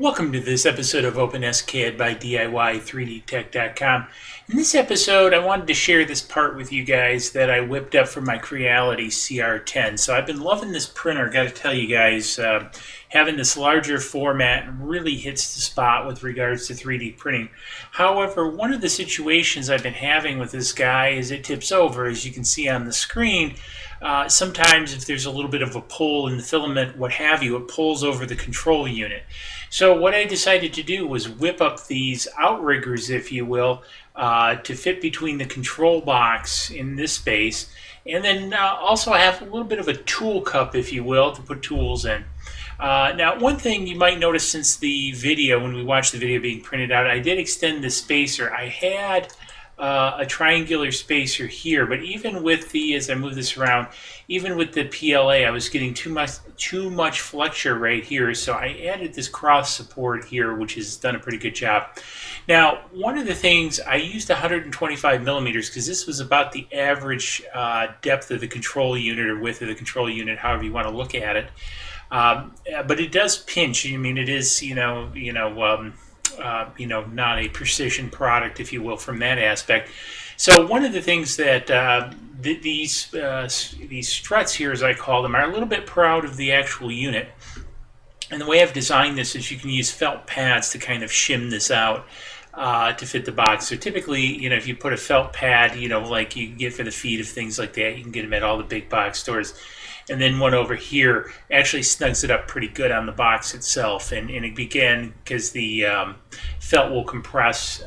Welcome to this episode of Open-SCAD by DIY3DTech.com. In this episode, I wanted to share this part with you guys that I whipped up from my Creality CR10. So I've been loving this printer. Got to tell you guys, having this larger format really hits the spot with regards to 3D printing. However, one of the situations I've been having with this guy is it tips over, as you can see on the screen. Sometimes if there's a little bit of a pull in the filament, what have you, it pulls over the control unit. So what I decided to do was whip up these outriggers, if you will, to fit between the control box in this space, and then also have a little bit of a tool cup, if you will, to put tools in. Now, one thing you might notice since the video, when we watched the video being printed out, I did extend the spacer. I had a triangular spacer here, but even with the, as I move this around, even with the PLA, I was getting too much flexure right here, so I added this cross support here, which has done a pretty good job. Now, one of the things, I used 125 millimeters because this was about the average depth of the control unit or width of the control unit, however you want to look at it. But it does pinch. I mean, it is, not a precision product, if you will, from that aspect. So one of the things that these struts here, as I call them, are a little bit proud of the actual unit. And the way I've designed this is you can use felt pads to kind of shim this out to fit the box. So typically, if you put a felt pad, like you get for the feet of things like that, you can get them at all the big box stores. And then one over here actually snugs it up pretty good on the box itself. And again, because the felt will compress,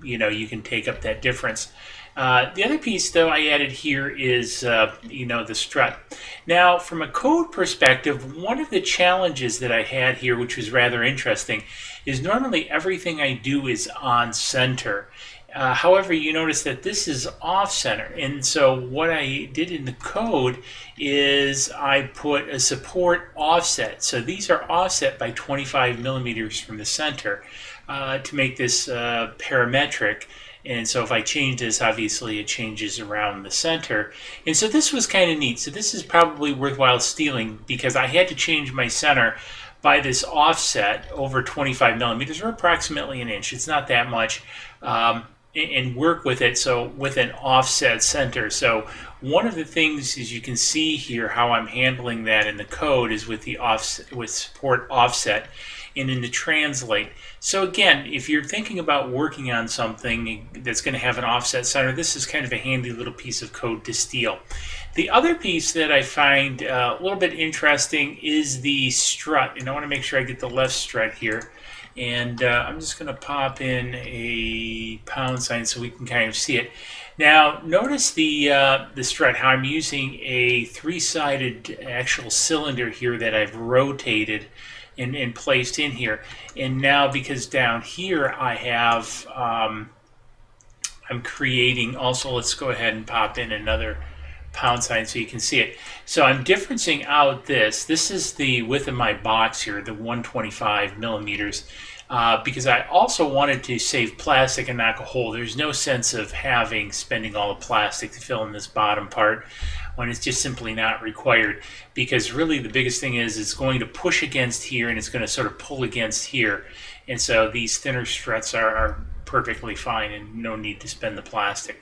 you can take up that difference. The other piece, though, I added here is, the strut. Now, from a code perspective, one of the challenges that I had here, which was rather interesting, is normally everything I do is on center. However, you notice that this is off center, and so what I did in the code is I put a support offset. So these are offset by 25 millimeters from the center to make this parametric. And so if I change this, obviously it changes around the center. And so this was kind of neat. So this is probably worthwhile stealing because I had to change my center by this offset over 25 millimeters or approximately an inch. It's not that much. And work with it, so with an offset center. So one of the things, as you can see here, how I'm handling that in the code is with the offset, with support offset, and in the translate. So again, if you're thinking about working on something that's going to have an offset center, this is kind of a handy little piece of code to steal. The other piece that I find a little bit interesting is the strut, and I want to make sure I get the left strut here. And I'm just going to pop in a pound sign so we can kind of see it. Now, notice the strut, how I'm using a three-sided actual cylinder here that I've rotated and placed in here. And now, because down here I have, I'm creating, also let's go ahead and pop in another pound sign so you can see it. So I'm differencing out this. This is the width of my box here, the 125 millimeters, because I also wanted to save plastic and knock a hole. There's no sense of spending all the plastic to fill in this bottom part when it's just simply not required, because really the biggest thing is it's going to push against here and it's going to sort of pull against here. And so these thinner struts are perfectly fine and no need to spend the plastic.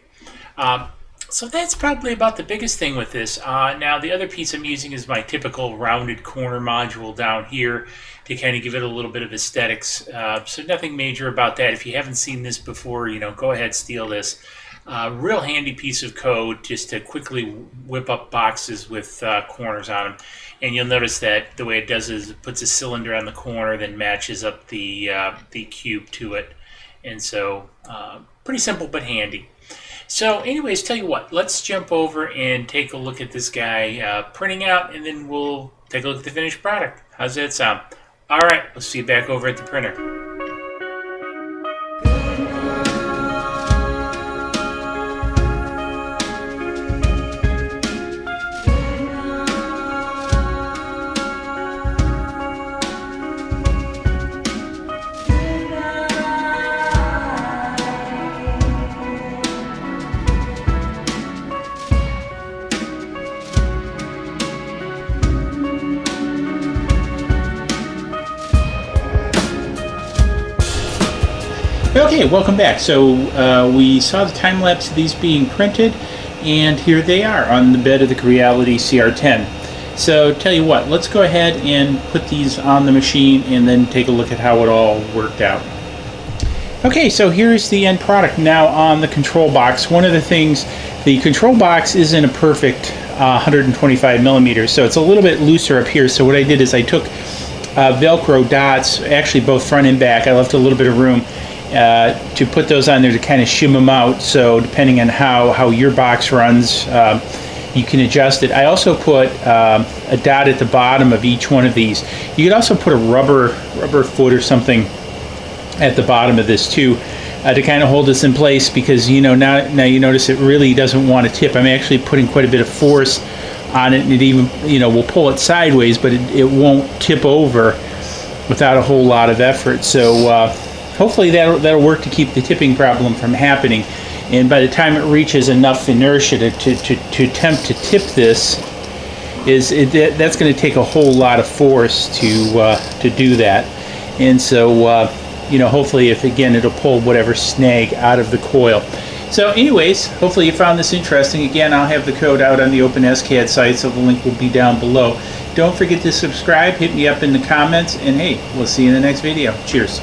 So that's probably about the biggest thing with this. Now the other piece I'm using is my typical rounded corner module down here to kind of give it a little bit of aesthetics. So nothing major about that. If you haven't seen this before, go ahead, steal this. Real handy piece of code just to quickly whip up boxes with corners on them. And you'll notice that the way it does is it puts a cylinder on the corner, then matches up the cube to it. And so pretty simple but handy. So anyways, tell you what, let's jump over and take a look at this guy printing out, and then we'll take a look at the finished product. How's that sound? All right, we'll see you back over at the printer. Okay, welcome back. So we saw the time lapse of these being printed, and here they are on the bed of the Creality CR10. So tell you what, let's go ahead and put these on the machine and then take a look at how it all worked out. Okay, so here's the end product now on the control box. One of the things, the control box isn't a perfect 125 millimeters, so it's a little bit looser up here. So what I did is I took Velcro dots, actually both front and back. I left a little bit of room to put those on there to kind of shim them out. So depending on how your box runs, you can adjust it. I also put a dot at the bottom of each one of these. You could also put a rubber foot or something at the bottom of this too, to kind of hold this in place, because now you notice it really doesn't want to tip. I'm actually putting quite a bit of force on it, and it even will pull it sideways, but it won't tip over without a whole lot of effort. So hopefully that'll work to keep the tipping problem from happening. And by the time it reaches enough inertia to attempt to tip this, that's going to take a whole lot of force to do that. And so hopefully it'll pull whatever snag out of the coil. So anyways, hopefully you found this interesting. Again, I'll have the code out on the Open-SCAD site, so the link will be down below. Don't forget to subscribe, hit me up in the comments, and hey, we'll see you in the next video. Cheers.